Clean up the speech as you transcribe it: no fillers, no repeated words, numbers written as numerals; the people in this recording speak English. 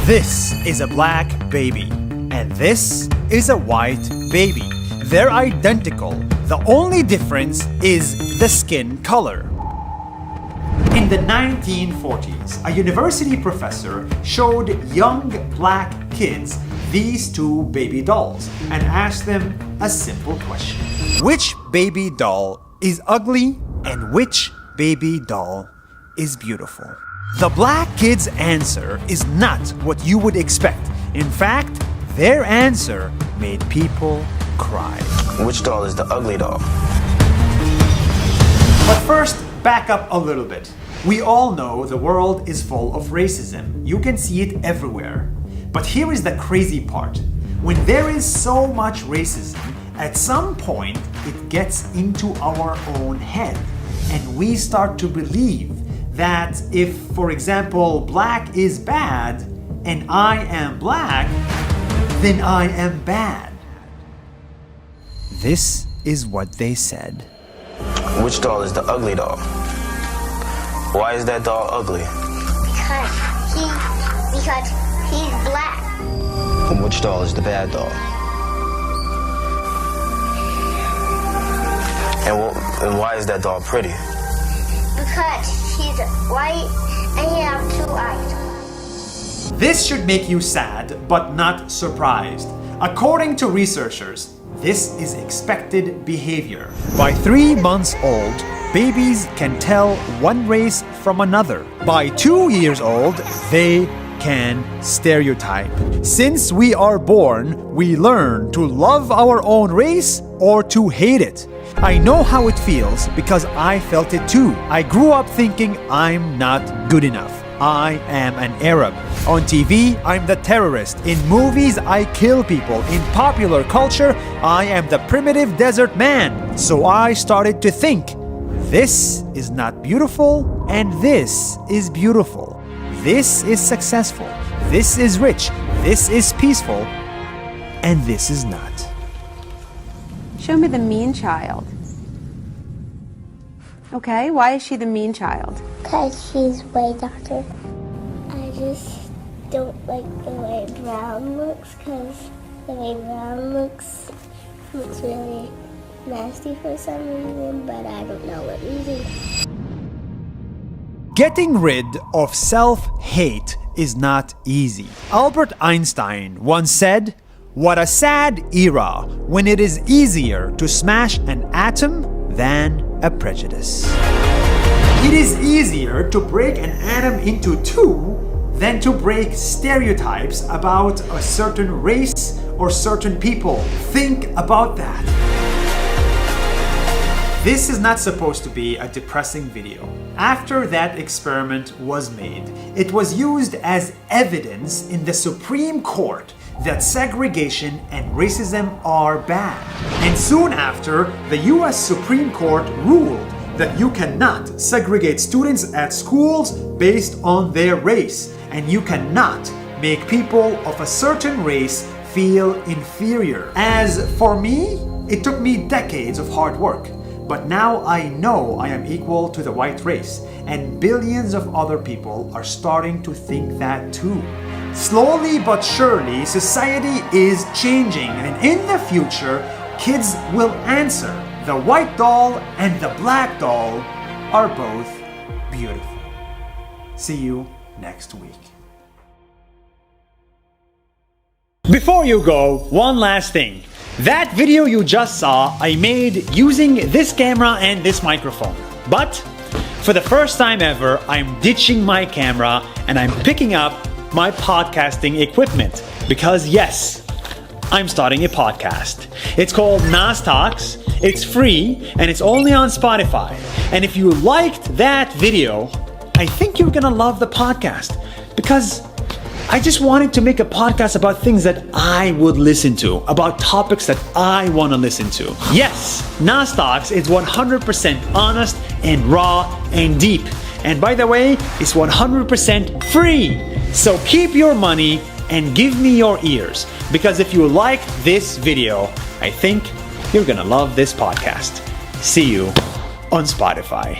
This is a black baby, and this is a white baby. They're identical. The only difference is the skin color. In the 1940s, a university professor showed young black kids these two baby dolls and asked them a simple question. Which baby doll is ugly and which baby doll is beautiful? The black kids' answer is not what you would expect. In fact, their answer made people cry. Which doll is the ugly doll? But first, back up a little bit. We all know the world is full of racism. You can see it everywhere. But here is the crazy part. When there is so much racism, at some point it gets into our own head. And we start to believe that if, for example, black is bad and I am black, then I am bad. This is what they said. Which doll is the ugly doll? Why is that doll ugly? Because he's black. And which doll is the bad doll? And why is that doll pretty? Because he's white and he has two eyes. This should make you sad, but not surprised. According to researchers, this is expected behavior. By 3 months old, babies can tell one race from another. By 2 years old, they can stereotype. Since we are born, we learn to love our own race or to hate it. I know how it feels because I felt it too. I grew up thinking I'm not good enough. I am an Arab. On TV, I'm the terrorist. In movies, I kill people. In popular culture, I am the primitive desert man. So I started to think, this is not beautiful and this is beautiful. This is successful. This is rich. This is peaceful. And this is not. Show me the mean child. Okay, why is she the mean child? Because she's way darker. I just don't like the way Brown looks, because the way Brown looks really nasty for some reason, but I don't know what reason. Getting rid of self-hate is not easy. Albert Einstein once said, "What a sad era when it is easier to smash an atom than a prejudice." It is easier to break an atom into two than to break stereotypes about a certain race or certain people. Think about that. This is not supposed to be a depressing video. After that experiment was made, it was used as evidence in the Supreme Court that segregation and racism are bad. And soon after, the US Supreme Court ruled that you cannot segregate students at schools based on their race, and you cannot make people of a certain race feel inferior. As for me, it took me decades of hard work. But now I know I am equal to the white race, and billions of other people are starting to think that too. Slowly but surely, society is changing, and in the future, kids will answer. The white doll and the black doll are both beautiful. See you next week. Before you go, one last thing. That video you just saw, I made using this camera and this microphone. But for the first time ever, I'm ditching my camera and I'm picking up my podcasting equipment. Because yes, I'm starting a podcast. It's called Nas Talks. It's free and it's only on Spotify. And if you liked that video, I think you're gonna love the podcast. Because I just wanted to make a podcast about things that I would listen to, about topics that I want to listen to. Yes, Nas Talks is 100% honest and raw and deep. And by the way, it's 100% free. So keep your money and give me your ears. Because if you liked this video, I think you're gonna love this podcast. See you on Spotify.